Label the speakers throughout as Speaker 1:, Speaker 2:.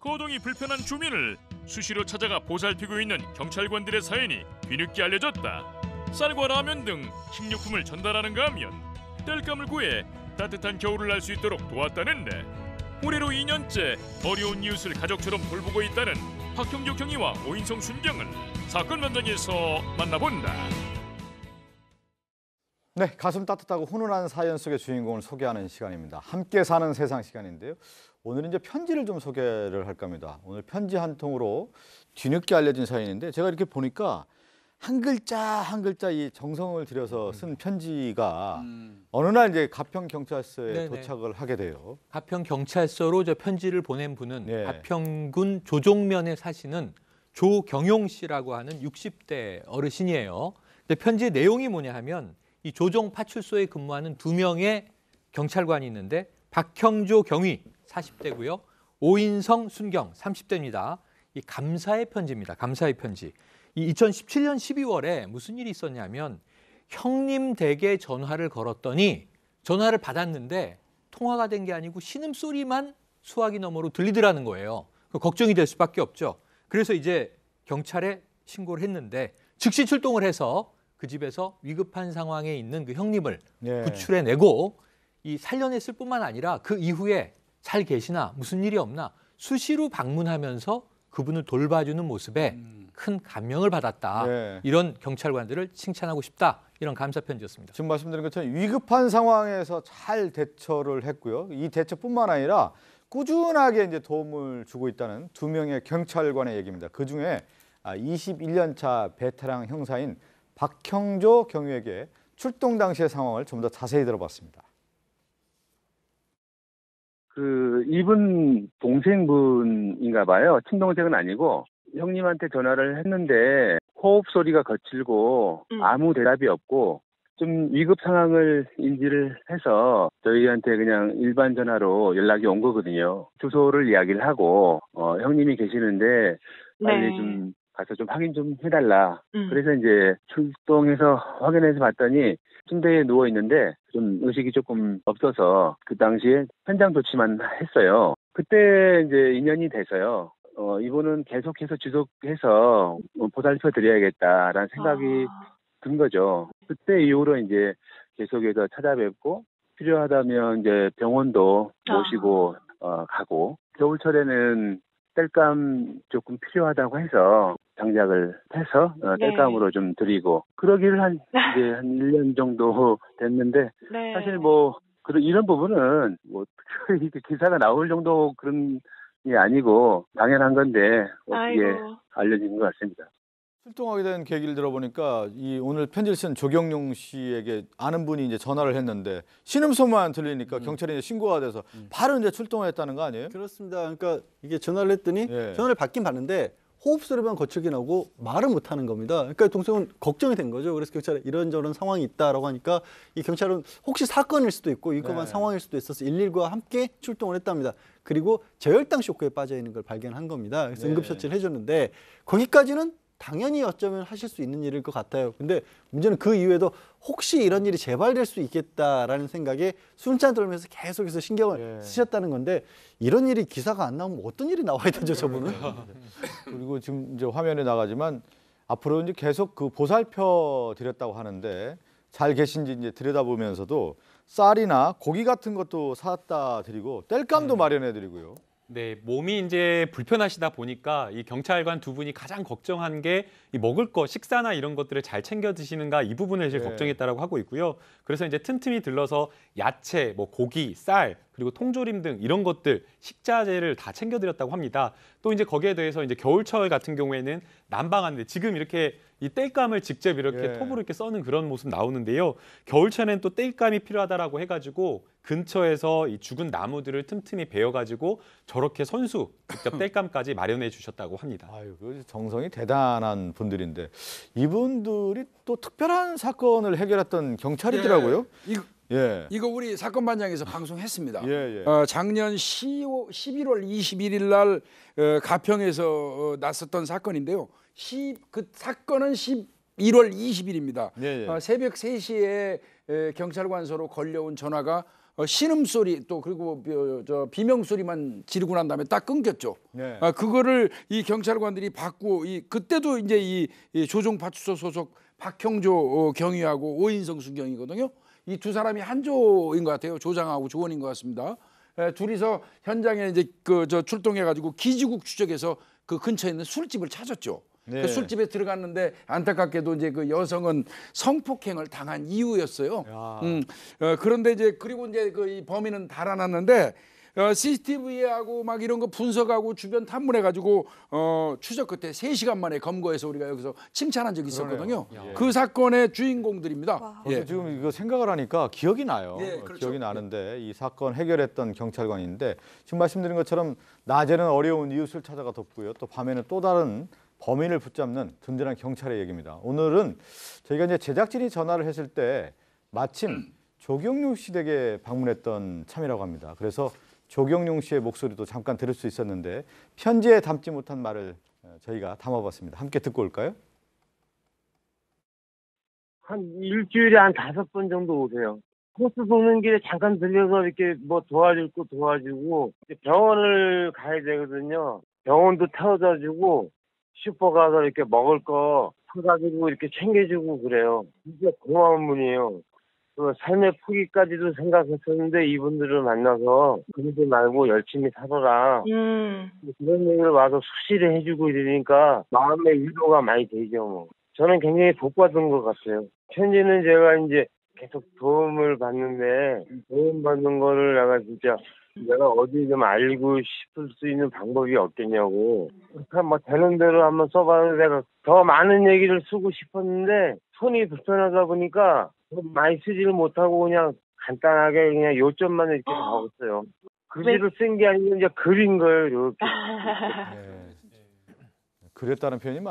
Speaker 1: 거동이 불편한 주민을 수시로 찾아가 보살피고 있는 경찰관들의 사연이 뒤늦게 알려졌다. 쌀과 라면 등 식료품을 전달하는가 하면 땔감을 구해 따뜻한 겨울을 날 수 있도록 도왔다는데, 올해로 2년째 어려운 이웃을 가족처럼 돌보고 있다는 박형조 경위와 오인성 순경을 사건 현장에서 만나본다.
Speaker 2: 네, 가슴 따뜻하고 훈훈한 사연 속의 주인공을 소개하는 시간입니다. 함께 사는 세상 시간인데요. 오늘은 이제 편지를 좀 소개를 할까 합니다. 오늘 편지 한 통으로 뒤늦게 알려진 사연인데, 제가 이렇게 보니까 한 글자 한 글자 이 정성을 들여서 쓴 편지가 어느 날 이제 가평 경찰서에
Speaker 3: 네네.
Speaker 2: 도착을 하게 돼요.
Speaker 3: 가평 경찰서로 저 편지를 보낸 분은
Speaker 2: 네.
Speaker 3: 가평군 조종면에 사시는 조경용 씨라고 하는 60대 어르신이에요. 근데 편지의 내용이 뭐냐 하면, 이 조종 파출소에 근무하는 2명의 경찰관이 있는데, 박형조 경위 40대고요. 오인성 순경 30대입니다. 이 감사의 편지입니다. 감사의 편지. 이 2017년 12월에 무슨 일이 있었냐면, 형님 댁에 전화를 걸었더니 전화를 받았는데 통화가 된 게 아니고 신음소리만 수화기 너머로 들리더라는 거예요. 걱정이 될 수밖에 없죠. 그래서 이제 경찰에 신고를 했는데, 즉시 출동을 해서 그 집에서 위급한 상황에 있는 그 형님을
Speaker 2: 네.
Speaker 3: 구출해내고, 이 살려냈을 뿐만 아니라 그 이후에 잘 계시나 무슨 일이 없나 수시로 방문하면서 그분을 돌봐주는 모습에 큰 감명을 받았다.
Speaker 2: 네.
Speaker 3: 이런 경찰관들을 칭찬하고 싶다. 이런 감사 편지였습니다.
Speaker 2: 지금 말씀드린 것처럼 위급한 상황에서 잘 대처를 했고요. 이 대처뿐만 아니라 꾸준하게 이제 도움을 주고 있다는 2명의 경찰관의 얘기입니다. 그 중에 21년 차 베테랑 형사인 박형조 경위에게 출동 당시의 상황을 좀 더 자세히 들어봤습니다.
Speaker 4: 이분 동생분인가 봐요. 친동생은 아니고. 형님한테 전화를 했는데 호흡 소리가 거칠고 아무 대답이 없고, 좀 위급 상황을 인지를 해서 저희한테 그냥 일반 전화로 연락이 온 거거든요. 주소를 이야기를 하고 형님이 계시는데 빨리 좀 가서 좀 확인 좀 해달라. 그래서 이제 출동해서 확인해서 봤더니 침대에 누워 있는데 좀 의식이 조금 없어서 그 당시에 현장 조치만 했어요. 그때 이제 인연이 돼서요. 이분은 계속해서 지속해서 보살펴 드려야겠다라는 생각이 든 거죠. 그때 이후로 이제 계속해서 찾아뵙고, 필요하다면 이제 병원도 모시고 가고, 겨울철에는 땔감 조금 필요하다고 해서 장작을 해서 땔감으로 좀 드리고, 그러기를 이제 한 1년 정도 됐는데, 사실 이런 부분은 특별히 기사가 나올 정도 그런 게 아니고 당연한 건데 어떻게 알려진 것 같습니다.
Speaker 2: 출동하게 된 계기를 들어보니까 오늘 편지를 쓴 조경용 씨에게 아는 분이 이제 전화를 했는데 신음소리만 들리니까 경찰에 이제 신고가 돼서 바로 이제 출동을 했다는 거 아니에요?
Speaker 5: 그렇습니다. 그러니까 이게 전화를 했더니 전화를 받긴 받는데 호흡 소리만 거칠게 나오고 말을 못 하는 겁니다. 그러니까 동생은 걱정이 된 거죠. 그래서 경찰에 이런저런 상황이 있다라고 하니까 이 경찰은 혹시 사건일 수도 있고 위급한 상황일 수도 있어서 119와 함께 출동을 했답니다. 그리고 저혈당 쇼크에 빠져 있는 걸 발견한 겁니다. 그래서 응급처치를 해줬는데, 거기까지는 당연히 어쩌면 하실 수 있는 일일 것 같아요. 근데 문제는 그 이후에도 혹시 이런 일이 재발될 수 있겠다라는 생각에 숨찬 떨면서 계속해서 신경을 쓰셨다는 건데, 이런 일이 기사가 안 나오면 어떤 일이 나와야 되죠, 저분은?
Speaker 2: 그리고 지금 이제 화면에 나가지만 앞으로 이제 계속 그 보살펴 드렸다고 하는데, 잘 계신지 이제 들여다보면서도 쌀이나 고기 같은 것도 사다 드리고 땔감도 마련해 드리고요.
Speaker 6: 네, 몸이 이제 불편하시다 보니까 이 경찰관 2분이 가장 걱정한 게 이 먹을 거, 식사나 이런 것들을 잘 챙겨 드시는가, 이 부분을 제일 걱정했다라고 하고 있고요. 그래서 이제 틈틈이 들러서 야채, 고기, 쌀, 그리고 통조림 등 이런 것들, 식자재를 다 챙겨 드렸다고 합니다. 또 이제 거기에 대해서 이제 겨울철 같은 경우에는 난방하는데 지금 이렇게 이 땔감을 직접 이렇게 톱으로 이렇게 써는 그런 모습 나오는데요. 겨울철에는 또 땔감이 필요하다라고 해가지고 근처에서 이 죽은 나무들을 틈틈이 베어가지고 저렇게 손수 직접 땔감까지 마련해 주셨다고 합니다.
Speaker 2: 아유, 그 정성이 대단한 분들인데, 이분들이 또 특별한 사건을 해결했던 경찰이더라고요.
Speaker 7: 이거 우리 사건 반장에서 방송했습니다. 작년 11월 21일 날 가평에서 났었던 사건인데요. 그 사건은 11월 20일입니다. 새벽 3시에 경찰관서로 걸려온 전화가 신음소리 또 그리고 저 비명소리만 지르고 난 다음에 딱 끊겼죠.
Speaker 2: 네.
Speaker 7: 그거를 이 경찰관들이 받고 그때도 이제 이 조종파출소 소속 박형조 경위하고 오인성 순경이거든요. 이 두 사람이 한조인 것 같아요. 조장하고 조원인 것 같습니다. 둘이서 현장에 이제 출동해가지고 기지국 추적해서 그 근처에 있는 술집을 찾았죠.
Speaker 2: 네.
Speaker 7: 그 술집에 들어갔는데 안타깝게도 이제 그 여성은 성폭행을 당한 이후였어요. 그런데 이제 그리고 이제 이 범인은 달아났는데 CCTV하고 막 이런 거 분석하고 주변 탐문해가지고 추적 끝에 3시간 만에 검거해서 우리가 여기서 칭찬한 적이 있었거든요. 그 사건의 주인공들입니다.
Speaker 2: 예. 지금 이거 생각을 하니까 기억이 나요.
Speaker 7: 그렇죠.
Speaker 2: 기억이 나는데 이 사건 해결했던 경찰관인데 지금 말씀드린 것처럼 낮에는 어려운 이웃을 찾아가 돕고요. 또 밤에는 또 다른 범인을 붙잡는 든든한 경찰의 얘기입니다. 오늘은 저희가 이제 제작진이 전화를 했을 때 마침 조경용 씨 댁에 방문했던 참이라고 합니다. 그래서 조경용 씨의 목소리도 잠깐 들을 수 있었는데 편지에 담지 못한 말을 저희가 담아봤습니다. 함께 듣고 올까요?
Speaker 8: 한 일주일에 한 5번 정도 오세요. 코스 도는 길에 잠깐 들려서 이렇게 뭐 도와줄 거 도와주고 병원을 가야 되거든요. 병원도 태워다 주고 슈퍼 가서 이렇게 먹을 거 사다 주고 이렇게 챙겨주고 그래요. 진짜 고마운 분이에요. 그 삶의 포기까지도 생각했었는데 이분들을 만나서 그러지 말고 열심히 살아라. 그런 얘기를 와서 수시를 해주고 이러니까 마음의 위로가 많이 되죠. 뭐. 저는 굉장히 복받은 것 같아요. 현재는 제가 이제 계속 도움을 받는데 도움 받는 거를 내가 어디 좀 알고 싶을 수 있는 방법이 없겠냐고. 뭐 되는 대로 한번 써봤는데 내가 더 많은 얘기를 쓰고 싶었는데 손이 불편하다 보니까 많이 쓰지를 못하고 그냥 간단하게 그냥 요점만 이렇게 하고 있어요. 글씨를 쓴 게 아니고 이제 그린 거예요. 이렇게.
Speaker 2: 그랬다는 표현이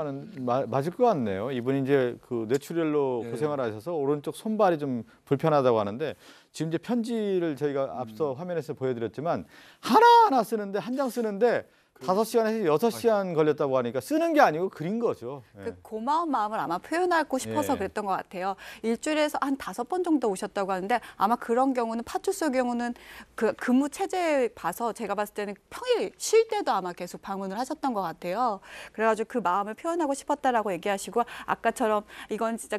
Speaker 2: 맞을 것 같네요. 이분이 이제 그 뇌출혈로 고생을 하셔서 오른쪽 손발이 좀 불편하다고 하는데 지금 이제 편지를 저희가 앞서 화면에서 보여드렸지만 하나하나 쓰는데 한 장 쓰는데 5시간에서 6시간 걸렸다고 하니까 쓰는 게 아니고 그린 거죠.
Speaker 9: 그 고마운 마음을 아마 표현하고 싶어서 그랬던 것 같아요. 일주일에서 한 5번 정도 오셨다고 하는데 아마 그런 경우는 파출소 경우는 그 근무 체제 봐서 제가 봤을 때는 평일 쉴 때도 아마 계속 방문을 하셨던 것 같아요. 그래가지고 그 마음을 표현하고 싶었다라고 얘기하시고 아까처럼 이건 진짜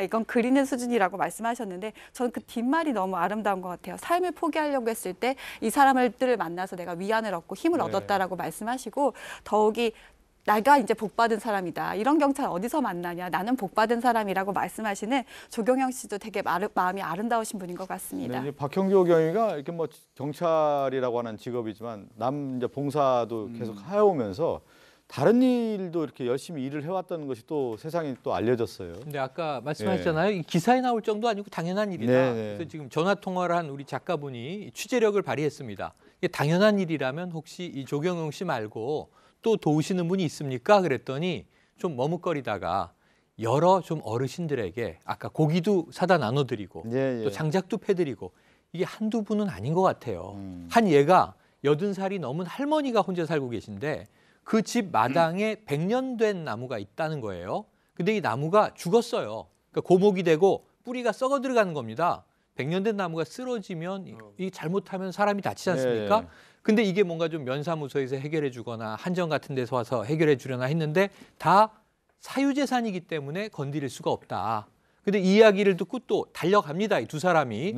Speaker 9: 이건 그리는 수준이라고 말씀하셨는데 저는 그 뒷말이 너무 아름다운 것 같아요. 삶을 포기하려고 했을 때 이 사람들을 만나서 내가 위안을 얻고 힘을 얻었다라고 말씀하시고 더욱이 내가 이제 복받은 사람이다. 이런 경찰 어디서 만나냐. 나는 복받은 사람이라고 말씀하시는 조경영 씨도 되게 마음이 아름다우신 분인 것 같습니다.
Speaker 2: 네, 박형조 경위가 이렇게 뭐 경찰이라고 하는 직업이지만 이제 봉사도 계속 해오면서 다른 일도 이렇게 열심히 일을 해왔다는 것이 또 세상에 또 알려졌어요.
Speaker 3: 근데 아까 말씀하셨잖아요. 이 기사에 나올 정도 아니고 당연한 일이다. 그래서 지금 전화 통화를 한 우리 작가분이 취재력을 발휘했습니다. 이게 당연한 일이라면 혹시 이 조경용 씨 말고 또 도우시는 분이 있습니까? 그랬더니 좀 머뭇거리다가 여러 좀 어르신들에게 아까 고기도 사다 나눠드리고 또 장작도 패드리고 이게 한두 분은 아닌 것 같아요. 한 얘가 80살이 넘은 할머니가 혼자 살고 계신데 그 집 마당에 100년 된 나무가 있다는 거예요. 근데 이 나무가 죽었어요. 그러니까 고목이 되고 뿌리가 썩어 들어가는 겁니다. 100년 된 나무가 쓰러지면 이 잘못하면 사람이 다치지 않습니까? 근데 이게 뭔가 좀 면사무소에서 해결해 주거나 한정 같은 데서 와서 해결해 주려나 했는데 다 사유재산이기 때문에 건드릴 수가 없다. 근데 이 이야기를 듣고 또 달려갑니다. 이 두 사람이.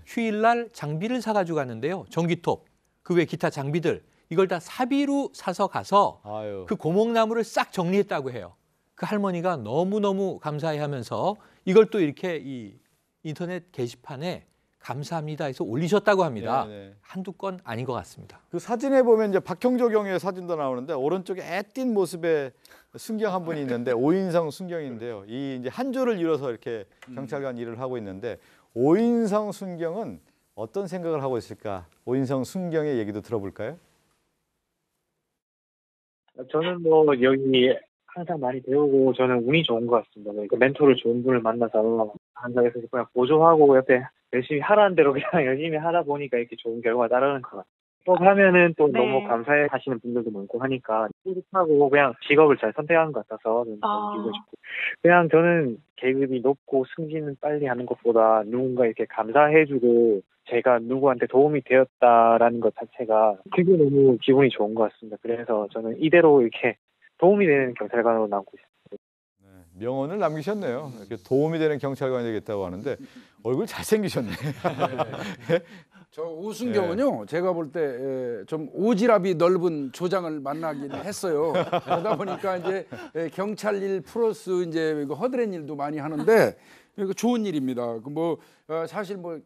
Speaker 3: 휴일날 장비를 사가지고 갔는데요. 전기톱, 그 외 기타 장비들. 이걸 다 사비로 사서 가서 그 고목나무를 싹 정리했다고 해요. 그 할머니가 너무너무 감사해하면서 이걸 또 이렇게 이 인터넷 게시판에 감사합니다 해서 올리셨다고 합니다. 한두 건 아닌 것 같습니다.
Speaker 2: 그 사진에 보면 이제 박형조 경위의 사진도 나오는데 오른쪽에 애띤 모습의 순경 한 분이 있는데 오인성 순경인데요. 이 이제 한 조를 이뤄서 이렇게 경찰관 일을 하고 있는데 오인성 순경은 어떤 생각을 하고 있을까? 오인성 순경의 얘기도 들어볼까요?
Speaker 10: 저는 뭐 여기 항상 많이 배우고 저는 운이 좋은 것 같습니다. 그러니까 멘토를 좋은 분을 만나서 한국에서 그냥 보조하고 옆에 열심히 하라는 대로 그냥 열심히 하다 보니까 이렇게 좋은 결과가 따르는 것 같아요. 하면은 또
Speaker 11: 네.
Speaker 10: 너무 감사해 하시는 분들도 많고 하니까 뿌듯하고 그냥 직업을 잘 선택한 것 같아서 좀 넘기고 싶고 그냥 저는 계급이 높고 승진을 빨리 하는 것보다 누군가 이렇게 감사해주고 제가 누구한테 도움이 되었다라는 것 자체가 그게 너무 기분이 좋은 것 같습니다. 그래서 저는 이대로 이렇게 도움이 되는 경찰관으로 남고 있습니다.
Speaker 2: 명언을 남기셨네요. 이렇게 도움이 되는 경찰관이 되겠다고 하는데 얼굴 잘생기셨네.
Speaker 7: 저 오순경은요, 제가 볼 때 좀 오지랖이 넓은 조장을 만나긴 했어요. 그러다 보니까 이제 경찰 일 플러스 이제 허드렛 일도 많이 하는데 이거 좋은 일입니다. 사실 뭐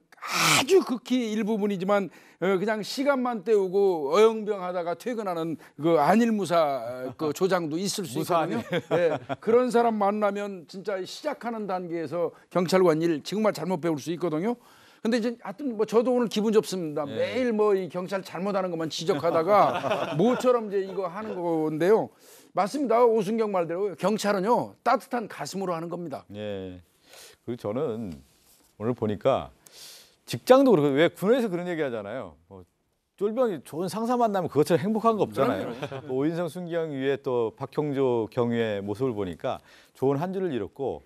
Speaker 7: 아주 극히 일부분이지만 그냥 시간만 때우고 어영병하다가 퇴근하는 그 안일무사 그 조장도 있을 수 있거든요. 네, 그런 사람 만나면 진짜 시작하는 단계에서 경찰관 일 정말 잘못 배울 수 있거든요. 근데 이제 하여튼 뭐 저도 오늘 기분 좋습니다. 매일 뭐 이 경찰 잘못하는 것만 지적하다가 모처럼 이제 이거 하는 건데요. 맞습니다. 오순경 말대로 경찰은요 따뜻한 가슴으로 하는 겁니다.
Speaker 2: 예. 그리고 저는 오늘 보니까 직장도 그렇고 왜 군에서 그런 얘기 하잖아요. 쫄병이 좋은 상사 만나면 그것처럼 행복한 거 없잖아요. 오인성 순경 위에 또 박형조 경위의 모습을 보니까 좋은 한 줄을 잃었고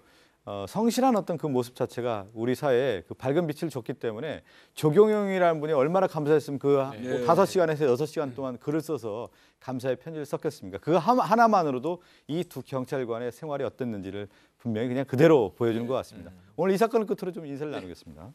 Speaker 2: 성실한 어떤 그 모습 자체가 우리 사회에 그 밝은 빛을 줬기 때문에 조경영이라는 분이 얼마나 감사했으면 그 5시간에서 6시간 동안 글을 써서 감사의 편지를 썼겠습니까? 그 하나만으로도 이 두 경찰관의 생활이 어땠는지를 분명히 그냥 그대로 보여주는 것 같습니다. 오늘 이 사건을 끝으로 좀 인사를 나누겠습니다.